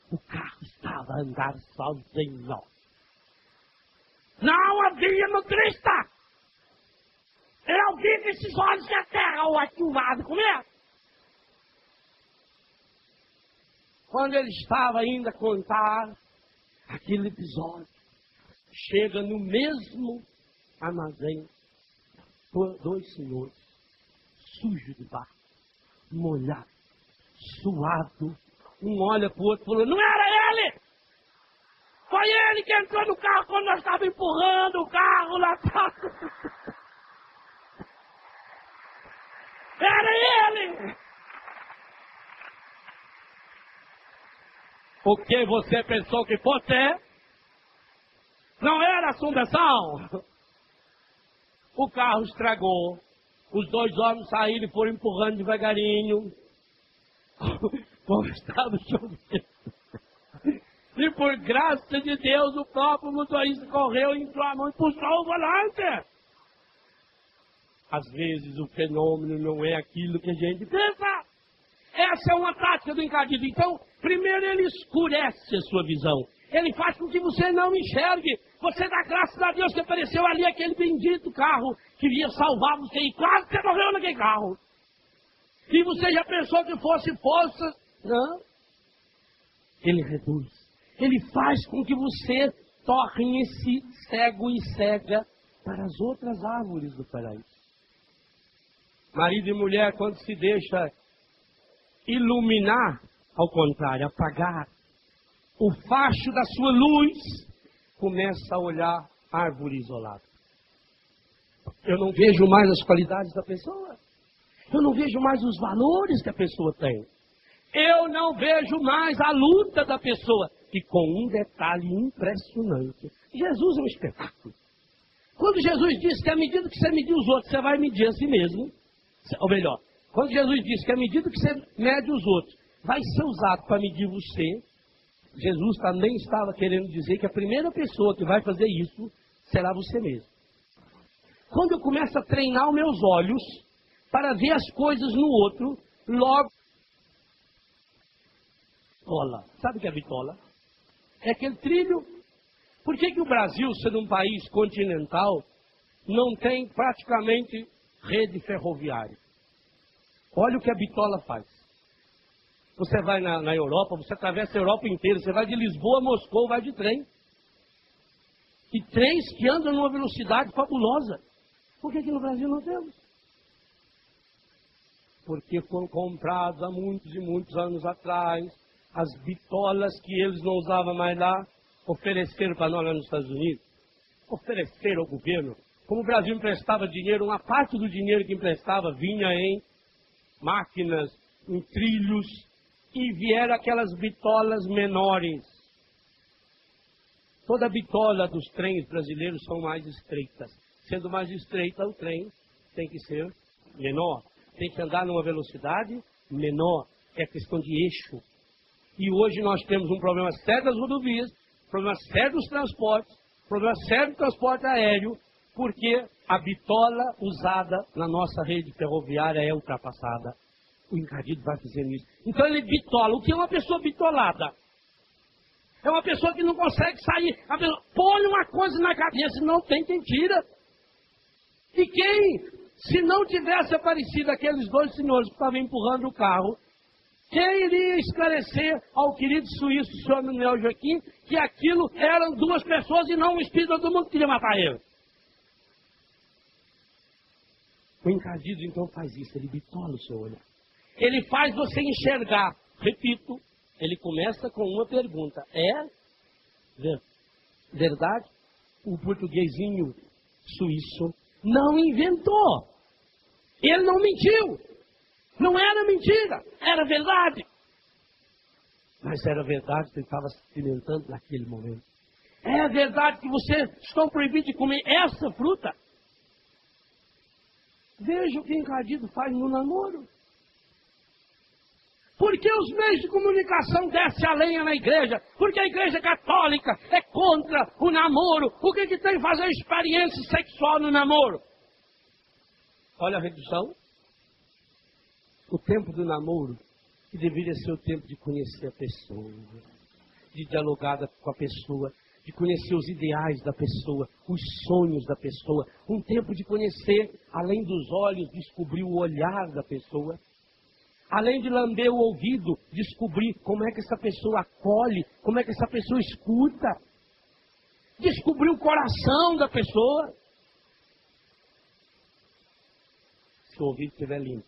O carro estava a andar sozinho. Não havia motorista. Eu vi que esses olhos da terra, o ativado, como é? Quando ele estava ainda a contar aquele episódio, chega no mesmo armazém, dois senhores, sujos de barro, molhado, suado. Um olha para o outro e falou, não era ele! Foi ele que entrou no carro quando nós estávamos empurrando o carro lá atrás. Era ele! O que você pensou que fosse? Não era assombração. O carro estragou. Os dois homens saíram e foram empurrando devagarinho. Como estava chovendo. E por graça de Deus, o próprio motorista correu, entrou a mão e puxou o volante. Às vezes o fenômeno não é aquilo que a gente pensa. Essa é uma tática do encardido. Então, primeiro ele escurece a sua visão. Ele faz com que você não enxergue. Você dá graças a Deus que apareceu ali aquele bendito carro que ia salvar você e quase você morreu naquele carro. E você já pensou que fosse força? Não. Ele reduz. Ele faz com que você torne-se cego e cega para as outras árvores do paraíso. Marido e mulher, quando se deixa iluminar, ao contrário, apagar o facho da sua luz, começa a olhar árvore isolada. Eu não vejo mais as qualidades da pessoa. Eu não vejo mais os valores que a pessoa tem. Eu não vejo mais a luta da pessoa. E com um detalhe impressionante. Jesus é um espetáculo. Quando Jesus disse que à medida que você medir os outros, você vai medir a si mesmo. Ou melhor, quando Jesus disse que à medida que você mede os outros, vai ser usado para medir você, Jesus também estava querendo dizer que a primeira pessoa que vai fazer isso será você mesmo. Quando eu começo a treinar os meus olhos para ver as coisas no outro, logo... Bitola. Sabe o que é bitola? É aquele trilho. Por que que o Brasil, sendo um país continental, não tem praticamente rede ferroviária? Olha o que a bitola faz. Você vai na Europa, você atravessa a Europa inteira, você vai de Lisboa a Moscou, vai de trem. E trens que andam numa velocidade fabulosa. Por que que no Brasil não temos? Porque foram comprados há muitos e muitos anos atrás, as bitolas que eles não usavam mais lá, ofereceram para nós lá nos Estados Unidos. oferecer ao governo. Como o Brasil emprestava dinheiro, uma parte do dinheiro que emprestava vinha em máquinas, em trilhos, e vieram aquelas bitolas menores. Toda bitola dos trens brasileiros são mais estreitas. Sendo mais estreita, o trem tem que ser menor. Tem que andar numa velocidade menor. É questão de eixo. E hoje nós temos um problema sério das rodovias, problema sério dos transportes, problema sério do transporte aéreo, porque a bitola usada na nossa rede ferroviária é ultrapassada. O encardido vai fazendo isso. Então ele bitola. O que é uma pessoa bitolada? É uma pessoa que não consegue sair. A pessoa põe uma coisa na cabeça e não tem quem tira. E quem, se não tivesse aparecido aqueles dois senhores que estavam empurrando o carro, quem iria esclarecer ao querido suíço, o senhor Manuel Joaquim, que aquilo eram duas pessoas e não um espírito do mundo que queria matar ele? O encardido então faz isso, ele bitola o seu olhar. Ele faz você enxergar. Repito, ele começa com uma pergunta. É verdade? O portuguesinho suíço não inventou. Ele não mentiu. Não era mentira, era verdade. Mas era verdade que ele estava se experimentando naquele momento. É verdade que vocês estão proibidos de comer essa fruta? Veja o que o encardido faz no namoro. Por que os meios de comunicação descem a lenha na igreja? Porque a igreja católica é contra o namoro. O que tem que fazer experiência sexual no namoro? Olha a redução. O tempo do namoro, que deveria ser o tempo de conhecer a pessoa, de dialogar com a pessoa, de conhecer os ideais da pessoa, os sonhos da pessoa. Um tempo de conhecer, além dos olhos, descobrir o olhar da pessoa. Além de lamber o ouvido, descobrir como é que essa pessoa acolhe, como é que essa pessoa escuta. Descobrir o coração da pessoa. Se o ouvido estiver limpo.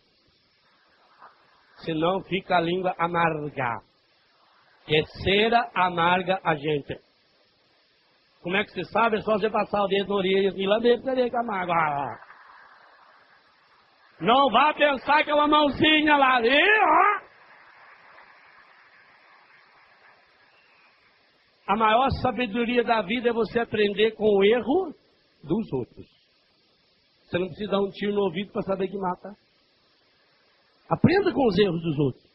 Senão fica a língua amarga. É cera amarga a gente. Como é que você sabe? É só você passar o dedo na orelha e lamber para ver que é amargo. Não vá pensar que é uma mãozinha lá. A maior sabedoria da vida é você aprender com o erro dos outros. Você não precisa dar um tiro no ouvido para saber que mata. Aprenda com os erros dos outros.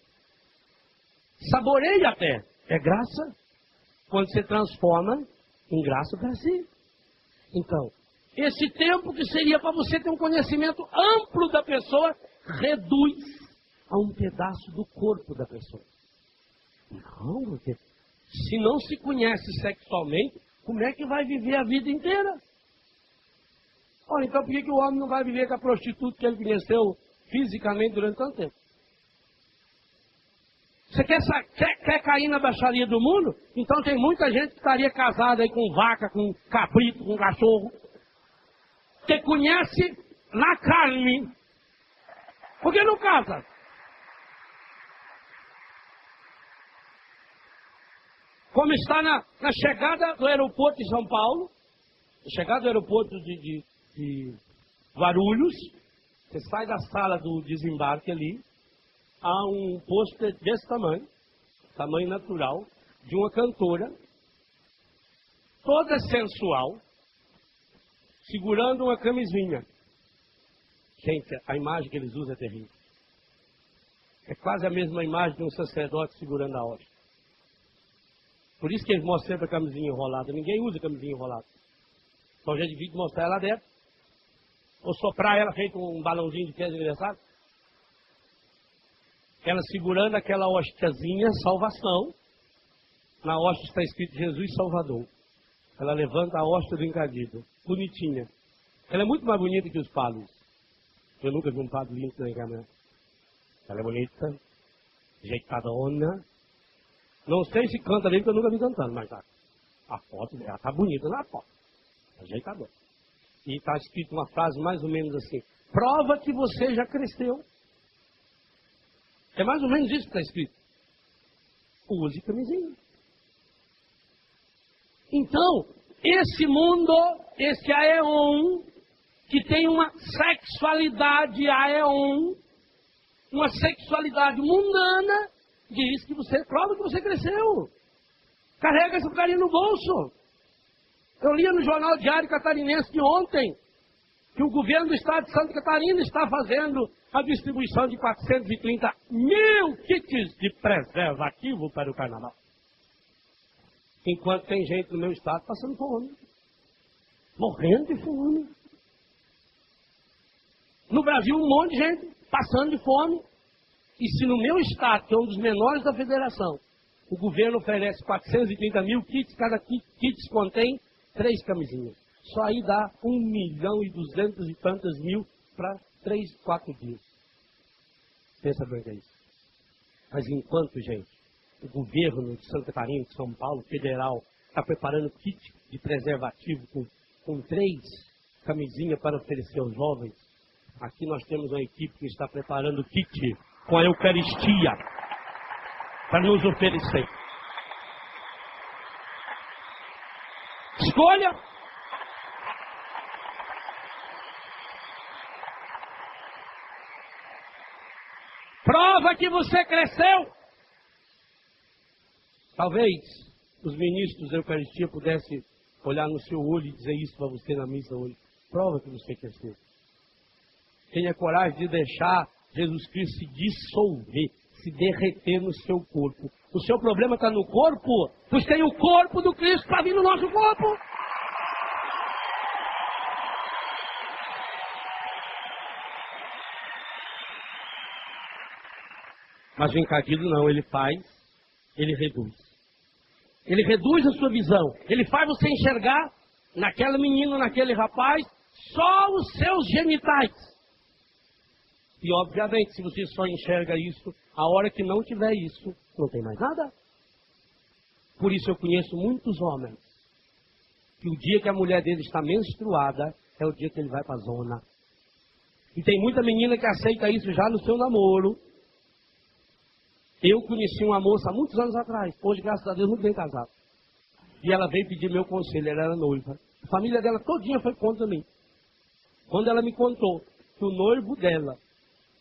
Saboreie até. É graça quando se transforma em graça para si. Então, esse tempo que seria para você ter um conhecimento amplo da pessoa, reduz a um pedaço do corpo da pessoa. Não, porque se não se conhece sexualmente, como é que vai viver a vida inteira? Olha, então por que o homem não vai viver com a prostituta que ele conheceu fisicamente durante tanto tempo? Você quer cair na baixaria do mundo? Então tem muita gente que estaria casada aí com vaca, com cabrito, com cachorro. Que conhece na carne. Por que não casa? Como está na chegada do aeroporto de São Paulo, na chegada do aeroporto de Guarulhos, você sai da sala do desembarque ali, há um pôster desse tamanho natural, de uma cantora, toda sensual, segurando uma camisinha. Gente, a imagem que eles usam é terrível. É quase a mesma imagem de um sacerdote segurando a hóstia. Por isso que eles mostram sempre a camisinha enrolada. Ninguém usa camisinha enrolada. Então já devia mostrar ela dentro. Ou soprar ela feito um balãozinho de festa de aniversário. Ela segurando aquela hostiazinha, salvação. Na hóstia está escrito Jesus Salvador. Ela levanta a hóstia do encardido. Bonitinha. Ela é muito mais bonita que os padres. Eu nunca vi um padre lindo na câmera. Ela é bonita, ajeitadona. Não sei se canta bem, porque eu nunca vi cantando, mas a foto dela está bonita na foto. Ajeitadona. E está escrito uma frase mais ou menos assim: prova que você já cresceu. É mais ou menos isso que está escrito. Use camisinha. Então, esse mundo esse Aeon, que tem uma sexualidade Aeon, uma sexualidade mundana, diz que você, prova que você cresceu. Carrega esse carinho no bolso. Eu lia no Jornal Diário Catarinense de ontem que o governo do estado de Santa Catarina está fazendo a distribuição de 430 mil kits de preservativo para o carnaval. Enquanto tem gente no meu estado passando fome, morrendo de fome. No Brasil, um monte de gente passando de fome. E se no meu estado, que é um dos menores da federação, o governo oferece 430 mil kits, cada kit contém 3 camisinhas. Só aí dá 1.200.000 e tantas mil para 3, 4 dias. Pensa bem que é isso. Mas enquanto, gente, o governo de Santa Catarina, de São Paulo, federal, está preparando kit de preservativo com 3 camisinhas para oferecer aos jovens, aqui nós temos uma equipe que está preparando kit com a Eucaristia para nos oferecer. Escolha. Prova que você cresceu. Talvez os ministros da Eucaristia pudessem olhar no seu olho e dizer isso para você na missa hoje. Prova que você cresceu. Tenha coragem de deixar Jesus Cristo se dissolver, se derreter no seu corpo. O seu problema está no corpo, pois tem o corpo do Cristo para vir no nosso corpo. Mas o encardido não, ele faz, ele reduz. Ele reduz a sua visão. Ele faz você enxergar naquela menina, naquele rapaz, só os seus genitais. E obviamente, se você só enxerga isso, a hora que não tiver isso, não tem mais nada. Por isso eu conheço muitos homens que o dia que a mulher dele está menstruada é o dia que ele vai para a zona. E tem muita menina que aceita isso já no seu namoro. Eu conheci uma moça há muitos anos atrás, hoje, graças a Deus, muito bem casada. E ela veio pedir meu conselho, ela era noiva. A família dela todinha foi contra mim. Quando ela me contou que o noivo dela,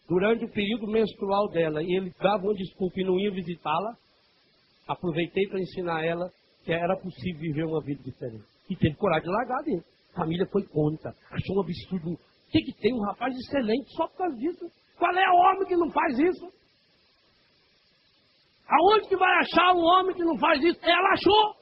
durante o período menstrual dela, ele dava uma desculpa e não ia visitá-la, aproveitei para ensinar ela que era possível viver uma vida diferente. E teve coragem de largar dele. A família foi contra, achou um absurdo. O que tem um rapaz excelente só por causa disso? Qual é o homem que não faz isso? Aonde que vai achar um homem que não faz isso? Ela achou.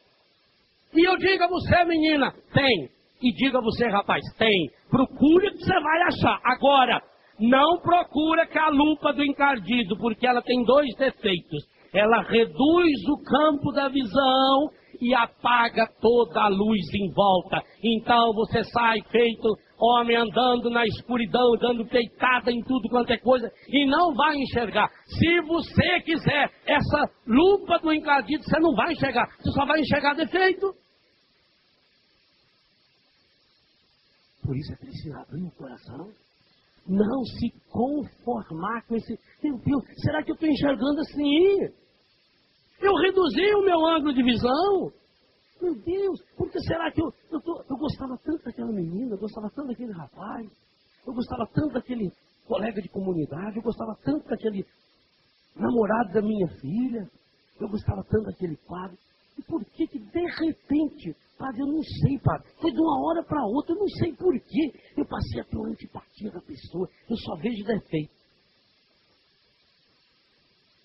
E eu digo a você, menina, tem. E digo a você, rapaz, tem. Procure que você vai achar. Agora, não procura com a lupa do encardido, porque ela tem 2 defeitos. Ela reduz o campo da visão e apaga toda a luz em volta. Então você sai feito homem andando na escuridão, dando peitada em tudo quanto é coisa, e não vai enxergar. Se você quiser essa lupa do encardido, você não vai enxergar, você só vai enxergar defeito. Por isso é preciso abrir o coração. Não se conformar com esse... Meu Deus, será que eu estou enxergando assim? Eu reduzi o meu ângulo de visão. Meu Deus, por que será que eu gostava tanto daquela menina, eu gostava tanto daquele rapaz, eu gostava tanto daquele colega de comunidade, eu gostava tanto daquele namorado da minha filha, eu gostava tanto daquele padre. E por que de repente, padre, eu não sei, padre, foi de uma hora para outra, eu não sei por que eu passei a ter uma antipatia da pessoa, eu só vejo defeito.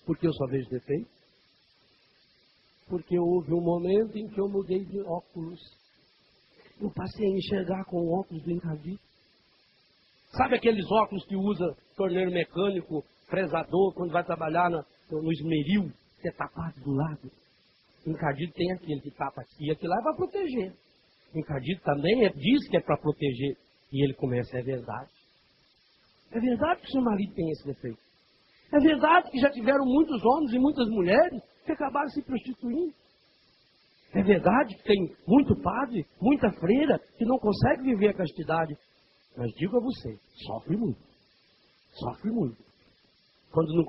Por que eu só vejo defeito? Porque houve um momento em que eu mudei de óculos. Eu passei a enxergar com o óculos do encardido. Sabe aqueles óculos que usa torneiro mecânico, fresador, quando vai trabalhar no esmeril, que é tapado do lado? O encardido tem aquele que tapa aqui, e aquilo lá é para proteger. O encardido também diz que é para proteger. E ele começa, é verdade. É verdade que seu marido tem esse defeito. É verdade que já tiveram muitos homens e muitas mulheres que acabaram se prostituindo. É verdade que tem muito padre, muita freira que não consegue viver a castidade. Mas digo a você, sofre muito. Sofre muito. Quando não...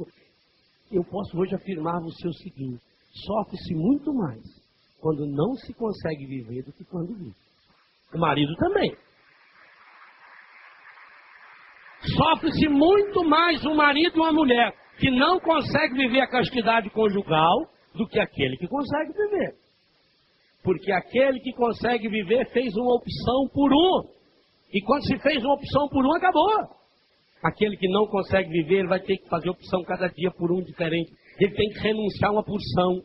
Eu posso hoje afirmar a você o seguinte, sofre-se muito mais quando não se consegue viver do que quando vive. O marido também. Sofre-se muito mais um marido e uma mulher que não consegue viver a castidade conjugal do que aquele que consegue viver. Porque aquele que consegue viver fez uma opção por um. E quando se fez uma opção por um, acabou. Aquele que não consegue viver, ele vai ter que fazer opção cada dia por um diferente. Ele tem que renunciar a uma porção.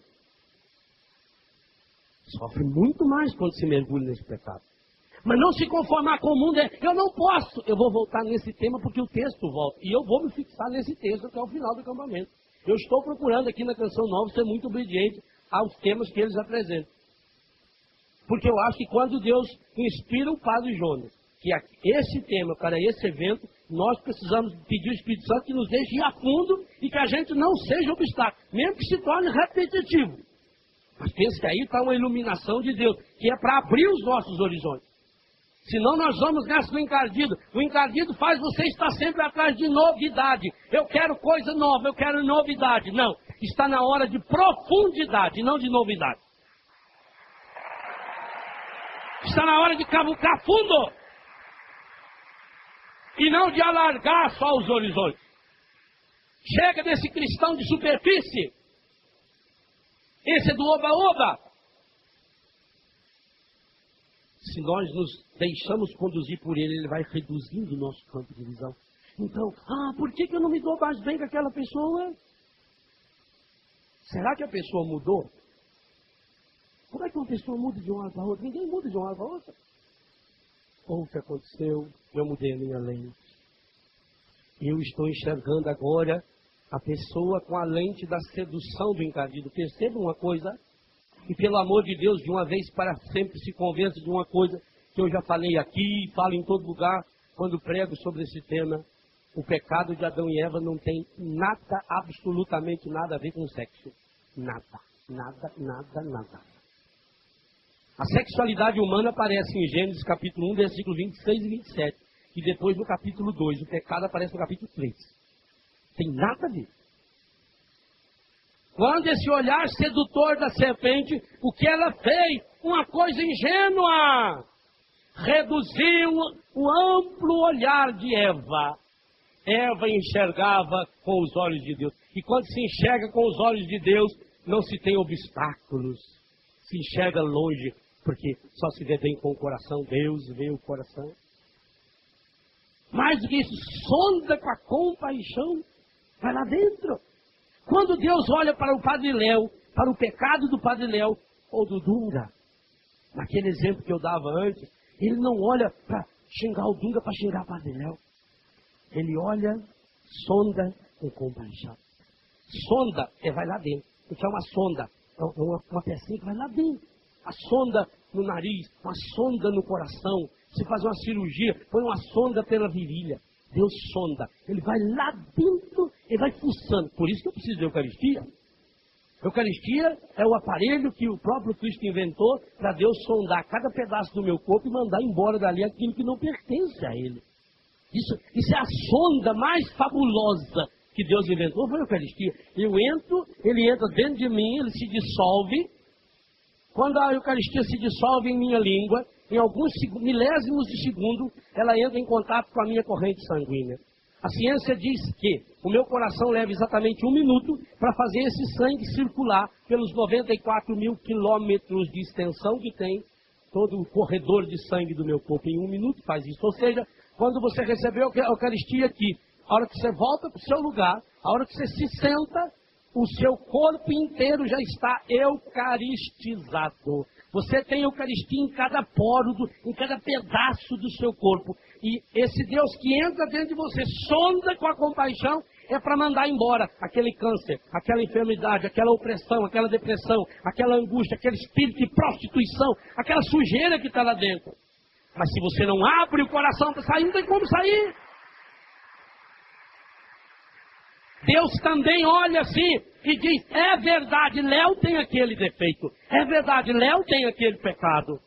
Sofre muito mais quando se mergulha nesse pecado. Mas não se conformar com o mundo eu não posso. Eu vou voltar nesse tema porque o texto volta. E eu vou me fixar nesse texto até o final do acampamento. Eu estou procurando aqui na Canção Nova ser muito obediente aos temas que eles apresentam. Porque eu acho que quando Deus inspira o Padre Jonas, que esse tema para esse evento, nós precisamos pedir ao Espírito Santo que nos deixe ir a fundo e que a gente não seja obstáculo, mesmo que se torne repetitivo. Mas pensa que aí está uma iluminação de Deus, que é para abrir os nossos horizontes. Senão nós vamos nessa do encardido. O encardido faz você estar sempre atrás de novidade. Eu quero coisa nova, eu quero novidade. Não, está na hora de profundidade, não de novidade. Está na hora de cavucar fundo. E não de alargar só os horizontes. Chega desse cristão de superfície. Esse é do oba-oba. Se nós nos deixamos conduzir por ele, ele vai reduzindo o nosso campo de visão. Então, por que eu não me dou mais bem com aquela pessoa? Será que a pessoa mudou? Como é que uma pessoa muda de uma hora para outra? Ninguém muda de uma hora para outra. O que aconteceu? Eu mudei a minha lente. Eu estou enxergando agora a pessoa com a lente da sedução do encardido. Perceba uma coisa, e pelo amor de Deus, de uma vez para sempre, se convença de uma coisa que eu já falei aqui, falo em todo lugar, quando prego sobre esse tema. O pecado de Adão e Eva não tem nada, absolutamente nada a ver com sexo. Nada, nada, nada, nada. A sexualidade humana aparece em Gênesis capítulo 1, versículos 26 e 27. E depois no capítulo 2. O pecado aparece no capítulo 3. Tem nada a ver. Quando esse olhar sedutor da serpente, o que ela fez? Uma coisa ingênua. Reduziu o amplo olhar de Eva. Eva enxergava com os olhos de Deus. E quando se enxerga com os olhos de Deus, não se tem obstáculos. Se enxerga longe, porque só se vê bem com o coração. Deus vê o coração. Mais do que isso, sonda com a compaixão. Vai lá dentro. Quando Deus olha para o Padre Léo, para o pecado do Padre Léo, ou do Dunga, naquele exemplo que eu dava antes, ele não olha para xingar o Dunga, para xingar o Padre Léo. Ele olha, sonda com compaixão. Sonda vai lá dentro. O que é uma sonda? É uma pecinha que vai lá dentro. A sonda no nariz, uma sonda no coração. Se faz uma cirurgia, põe uma sonda pela virilha. Deus sonda. Ele vai lá dentro, ele vai fuçando. Por isso que eu preciso de Eucaristia. Eucaristia é o aparelho que o próprio Cristo inventou para Deus sondar cada pedaço do meu corpo e mandar embora dali aquilo que não pertence a Ele. Isso é a sonda mais fabulosa que Deus inventou, foi a Eucaristia. Eu entro, ele entra dentro de mim, ele se dissolve. Quando a Eucaristia se dissolve em minha língua, em alguns milésimos de segundo, ela entra em contato com a minha corrente sanguínea. A ciência diz que o meu coração leva exatamente 1 minuto para fazer esse sangue circular pelos 94 mil quilômetros de extensão que tem todo o corredor de sangue do meu corpo. Em 1 minuto faz isso. Ou seja, quando você recebeu a Eucaristia aqui, a hora que você volta para o seu lugar, a hora que você se senta, o seu corpo inteiro já está eucaristizado. Você tem Eucaristia em cada poro, em cada pedaço do seu corpo. E esse Deus que entra dentro de você, sonda com a compaixão, é para mandar embora aquele câncer, aquela enfermidade, aquela opressão, aquela depressão, aquela angústia, aquele espírito de prostituição, aquela sujeira que está lá dentro. Mas se você não abre o coração para sair, não tem como sair. Deus também olha assim e diz, é verdade, Léo tem aquele defeito. É verdade, Léo tem aquele pecado.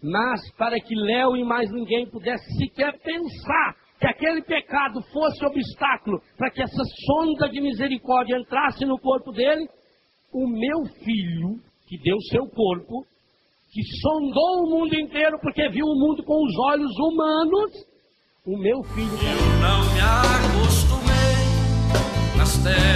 Mas para que Léo e mais ninguém pudesse sequer pensar que aquele pecado fosse obstáculo para que essa sonda de misericórdia entrasse no corpo dele, o meu filho, que deu seu corpo, que sondou o mundo inteiro porque viu o mundo com os olhos humanos, o meu filho. Eu não me acostumei nas terras